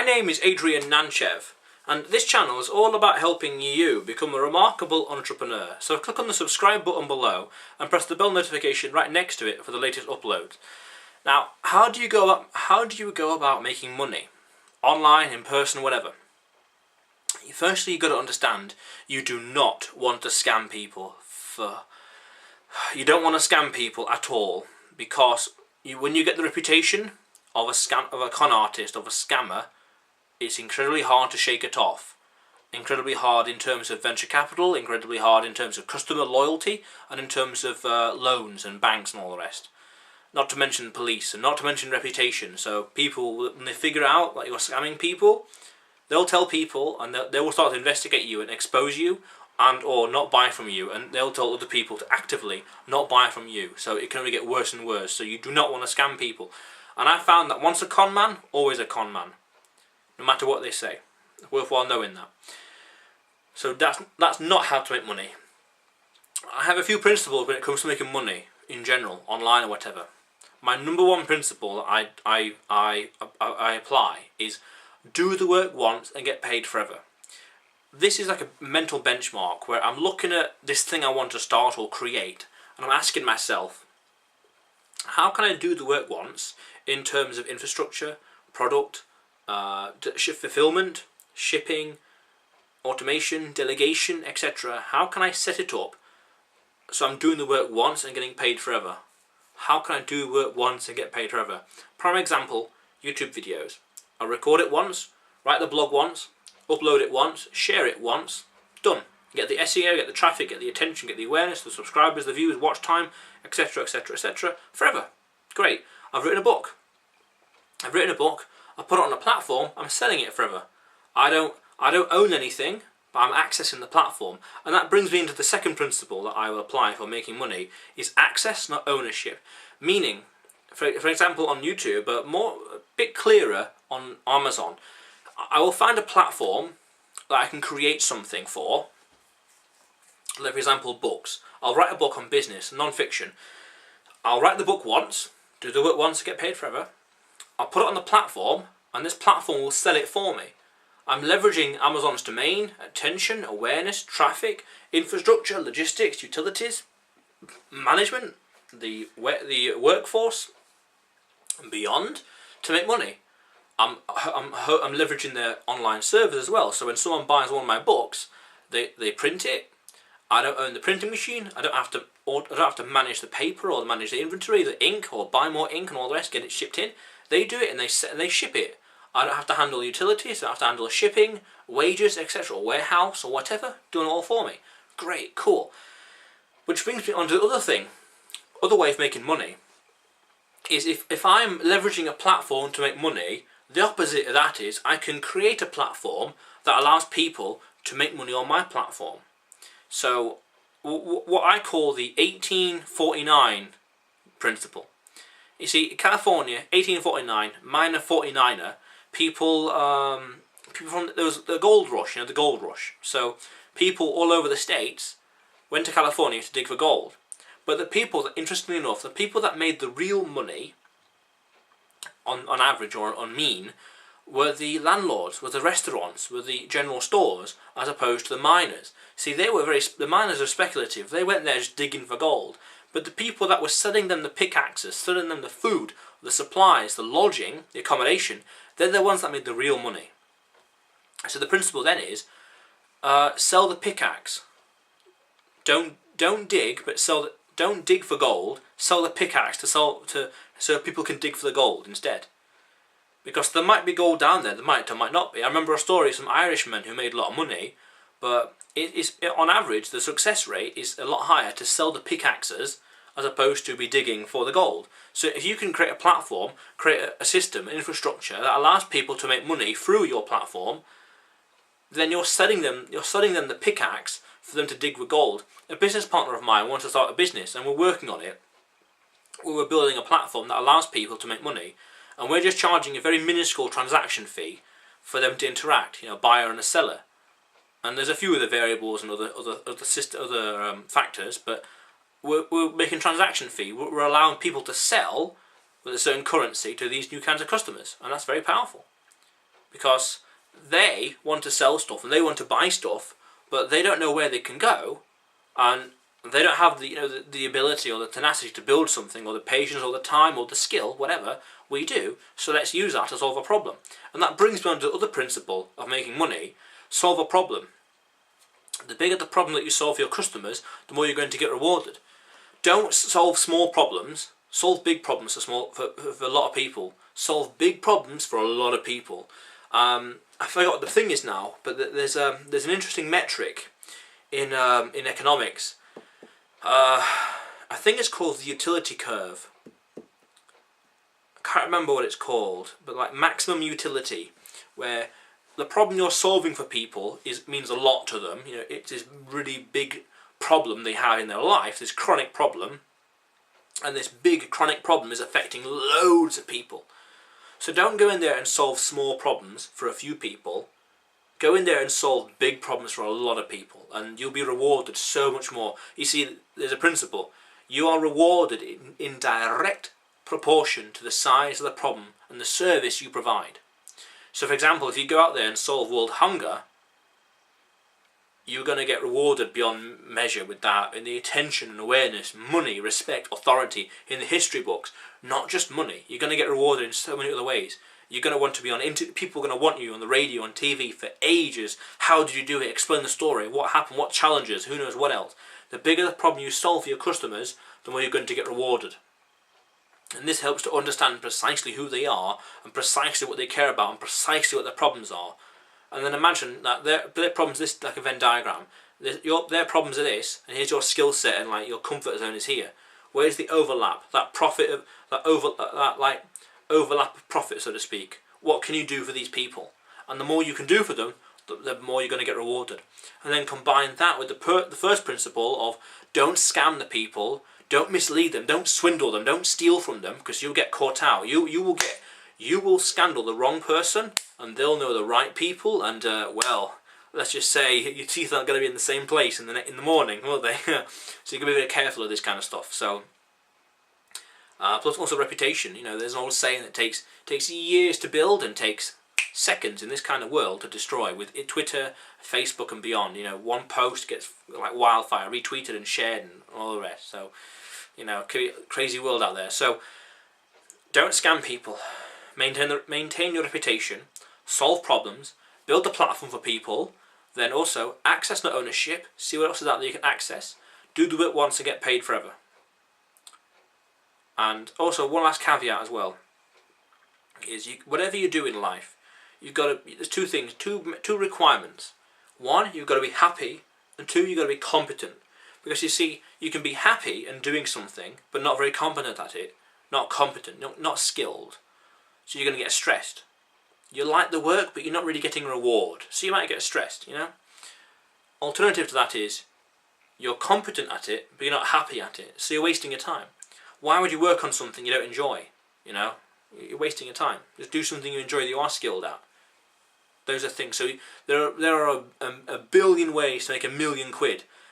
name is Adrian Nantchev, and this channel is all about helping you become a remarkable entrepreneur. So click on the subscribe button below and press the bell notification right next to it for the latest uploads. Now, how do you go about making money? Online, in person, whatever. Firstly, you've got to understand you do not want to scam people. You don't want to scam people at all, because when you get the reputation of a con artist, of a scammer, it's incredibly hard to shake it off. Incredibly hard in terms of venture capital, incredibly hard in terms of customer loyalty, and in terms of loans and banks and all the rest. Not to mention police, and not to mention reputation. So people, when they figure out that you're scamming people, they'll tell people, and they will start to investigate you and expose you, and or not buy from you, and they'll tell other people to actively not buy from you. So it can only get worse and worse. So you do not want to scam people. And I found that once a con man, always a con man. No matter what they say. It's worthwhile knowing that. So that's not how to make money. I have a few principles when it comes to making money in general, online or whatever. My number one principle that I apply is do the work once and get paid forever. This is like a mental benchmark where I'm looking at this thing I want to start or create, and I'm asking myself, how can I do the work once in terms of infrastructure, product, fulfillment, shipping, automation, delegation, etc. How can I set it up so I'm doing the work once and getting paid forever? How can I do work once and get paid forever? Prime example, YouTube videos. I record it once, write the blog once, upload it once, share it once, done. Get the SEO, get the traffic, get the attention, get the awareness, the subscribers, the views, watch time, etc, etc, etc, forever. Great. I've written a book. I put it on a platform, I'm selling it forever. I don't own anything, but I'm accessing the platform. And that brings me into the second principle that I will apply for making money, is access, not ownership. Meaning, for example on YouTube, but a bit clearer on Amazon, I will find a platform that I can create something for. Like for example, books. I'll write a book on business, non-fiction. I'll write the book once, do the work once to get paid forever. I'll put it on the platform, and this platform will sell it for me. I'm leveraging Amazon's domain, attention, awareness, traffic, infrastructure, logistics, utilities, management, the workforce, and beyond to make money. I'm leveraging their online servers as well. So when someone buys one of my books, they print it. I don't own the printing machine. I don't have to manage the paper or manage the inventory, the ink, or buy more ink and all the rest, get it shipped in. They do it and they ship it. I don't have to handle utilities, I don't have to handle shipping, wages, etc., warehouse or whatever, doing it all for me. Great, cool. Which brings me on to the other thing, other way of making money, is if I'm leveraging a platform to make money, the opposite of that is I can create a platform that allows people to make money on my platform. So what I call the 1849 principle. You see, California, 1849, minor 49er, people from there was the gold rush, the gold rush. So people all over the states went to California to dig for gold. But the people that, interestingly enough, the people that made the real money, on average or on mean, were the landlords, were the restaurants, were the general stores, as opposed to the miners. See, the miners are speculative. They went there just digging for gold. But the people that were selling them the pickaxes, selling them the food, the supplies, the lodging, the accommodation, they're the ones that made the real money. So the principle then is, sell the pickaxe. Don't dig, but don't dig for gold. Sell the pickaxe so people can dig for the gold instead. Because there might be gold down there, there might not be. I remember a story of some Irishmen who made a lot of money, but on average the success rate is a lot higher to sell the pickaxes as opposed to be digging for the gold. So if you can create a platform, create a system, an infrastructure that allows people to make money through your platform, then you're selling them the pickaxe for them to dig for gold. A business partner of mine wants to start a business, and we're working on it. We were building a platform that allows people to make money, and we're just charging a very minuscule transaction fee for them to interact, buyer and a seller. And there's a few other variables and other factors, but we're making transaction fee. We're allowing people to sell with a certain currency to these new kinds of customers, and that's very powerful. because they want to sell stuff and they want to buy stuff, but they don't know where they can go, and they don't have the ability or the tenacity to build something, or the patience or the time or the skill, whatever we do. So let's use that to solve a problem. And that brings me on to the other principle of making money: solve a problem. The bigger the problem that you solve for your customers, the more you're going to get rewarded. Don't solve small problems. Solve big problems for a lot of people. Solve big problems for a lot of people. I forgot what the thing is now, but there's an interesting metric in economics. I think it's called the utility curve. I can't remember what it's called, but like maximum utility, where the problem you're solving for people means a lot to them. It's this really big problem they have in their life, this chronic problem, and this big chronic problem is affecting loads of people. So don't go in there and solve small problems for a few people. Go in there and solve big problems for a lot of people, and you'll be rewarded so much more. You see, there's a principle. You are rewarded in direct proportion to the size of the problem and the service you provide. So for example, if you go out there and solve world hunger, you're going to get rewarded beyond measure with that, in the attention and awareness, money, respect, authority, in the history books. Not just money. You're going to get rewarded in so many other ways. You're going to want to be on people are going to want you on the radio, on TV for ages. How did you do it? Explain the story. What happened? What challenges? Who knows what else? The bigger the problem you solve for your customers, the more you're going to get rewarded. And this helps to understand precisely who they are, and precisely what they care about, and precisely what their problems are. And then imagine that their problems, this like a Venn diagram. Their problems are this, and here's your skill set, and like your comfort zone is here. Where's the overlap? That overlap of profit, so to speak. What can you do for these people? And the more you can do for them, the more you're going to get rewarded. And then combine that with the first principle of don't scam the people, don't mislead them, don't swindle them, don't steal from them, because you'll get caught out. You will scandal the wrong person, and they'll know the right people, and well, let's just say your teeth aren't going to be in the same place in the morning, will they? So you can be very careful of this kind of stuff. So, plus also reputation. There's an old saying that takes years to build and takes seconds in this kind of world to destroy. With Twitter, Facebook, and beyond, one post gets like wildfire, retweeted and shared, and all the rest. So, crazy world out there. So, don't scam people. Maintain your reputation. Solve problems. Build a platform for people. Then also access, not ownership. See what else is out there you can access. Do the work once and get paid forever. And also one last caveat as well is whatever you do in life, there's two things, two requirements. One, you've got to be happy, and two, you've got to be competent. Because you see, you can be happy and doing something, but not very competent at it, not competent, not skilled. So you're going to get stressed. You like the work, but you're not really getting a reward, so you might get stressed. Alternative to that is you're competent at it, but you're not happy at it, so you're wasting your time. Why would you work on something you don't enjoy? You're wasting your time. Just do something you enjoy that you are skilled at. Those are things. So there are a billion ways to make £1 million.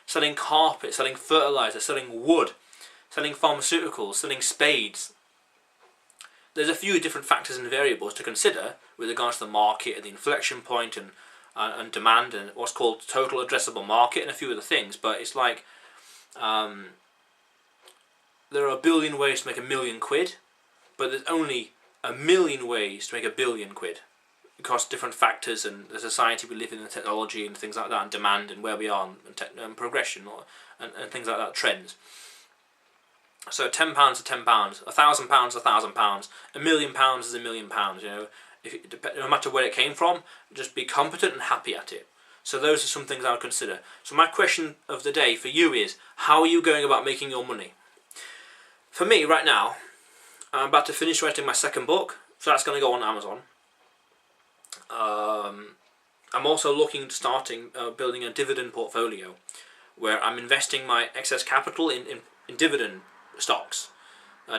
Selling carpet, selling fertilizer, selling wood, selling pharmaceuticals, selling spades. There's a few different factors and variables to consider with regards to the market and the inflection point and demand and what's called total addressable market and a few other things. But it's like there are a billion ways to make £1 million, but there's only 1 million ways to make £1 billion, because different factors and the society we live in, and technology and things like that, and demand and where we are, and progression and things like that, trends. So £10 is £10, £1,000 is £1,000, £1 million is £1 million. No matter where it came from, just be competent and happy at it. So those are some things I would consider. So my question of the day for you is, how are you going about making your money? For me, right now, I'm about to finish writing my second book, so that's going to go on Amazon. I'm also looking at building a dividend portfolio, where I'm investing my excess capital in dividend stocks,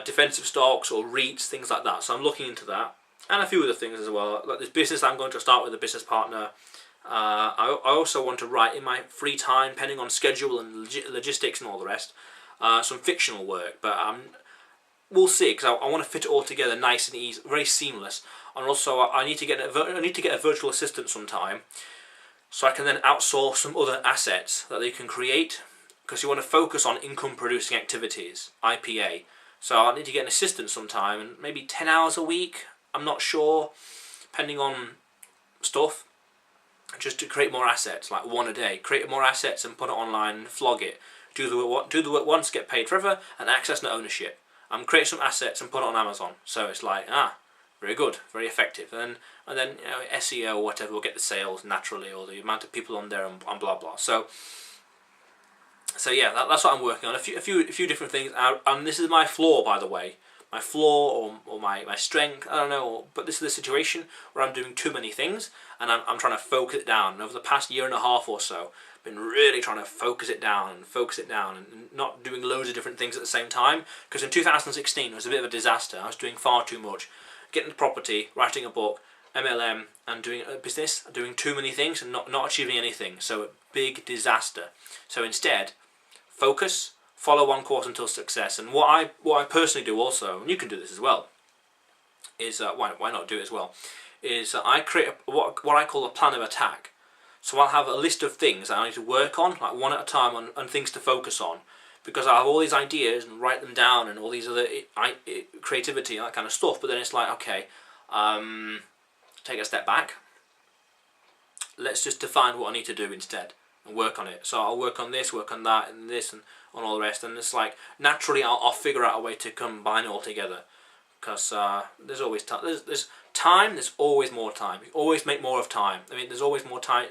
defensive stocks or REITs, things like that. So I'm looking into that, and a few other things as well. Like this business I'm going to start with a business partner. I also want to write in my free time, depending on schedule and logistics and all the rest, some fictional work. But we'll see, because I want to fit it all together nice and easy, very seamless. and also I need to get a virtual assistant sometime, so I can then outsource some other assets that they can create, because you want to focus on income producing activities, IPA. So I need to get an assistant sometime, and maybe 10 hours a week, I'm not sure, depending on stuff, just to create more assets, like one a day. Create more assets and put it online and flog it. Do the work once, get paid forever, and access no ownership. Create some assets and put it on Amazon. So it's like, very good, very effective. And then SEO or whatever will get the sales naturally, or the amount of people on there, and blah blah. So yeah, that's what I'm working on. A few different things. And this is my flaw, by the way. My flaw or my strength, I don't know. But this is the situation where I'm doing too many things, and I'm trying to focus it down. And over the past year and a half or so, I've been really trying to focus it down, and not doing loads of different things at the same time. Because in 2016 it was a bit of a disaster. I was doing far too much. Getting the property, writing a book, MLM, and doing a business, doing too many things and not achieving anything. So a big disaster. So instead, focus, follow one course until success. And what I personally do also, and you can do this as well, is why not do it as well? Is I create what I call a plan of attack. So I'll have a list of things that I need to work on, like one at a time, and things to focus on. Because I have all these ideas and write them down and all these other creativity and that kind of stuff. But then it's like, okay, take a step back. Let's just define what I need to do instead and work on it. So I'll work on this, work on that, and this, and on all the rest. And it's like, naturally I'll figure out a way to combine it all together. Because there's always time. There's time. There's always more time. You always make more of time. I mean, there's always more time.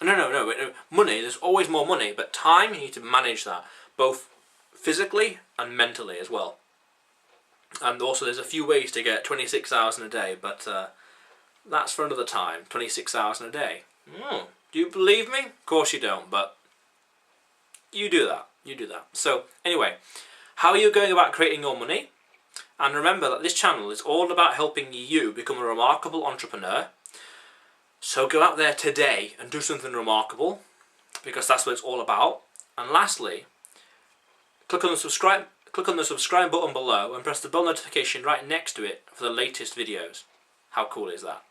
No. Money, there's always more money, but time, you need to manage that, both physically and mentally as well. And also there's a few ways to get 26 hours in a day, but that's for another time, 26 hours in a day. Do you believe me? Of course you don't, but you do that. So anyway, how are you going about creating your money? And remember that this channel is all about helping you become a remarkable entrepreneur. So go out there today and do something remarkable, because that's what it's all about. And lastly, click on the subscribe button below and press the bell notification right next to it for the latest videos. How cool is that?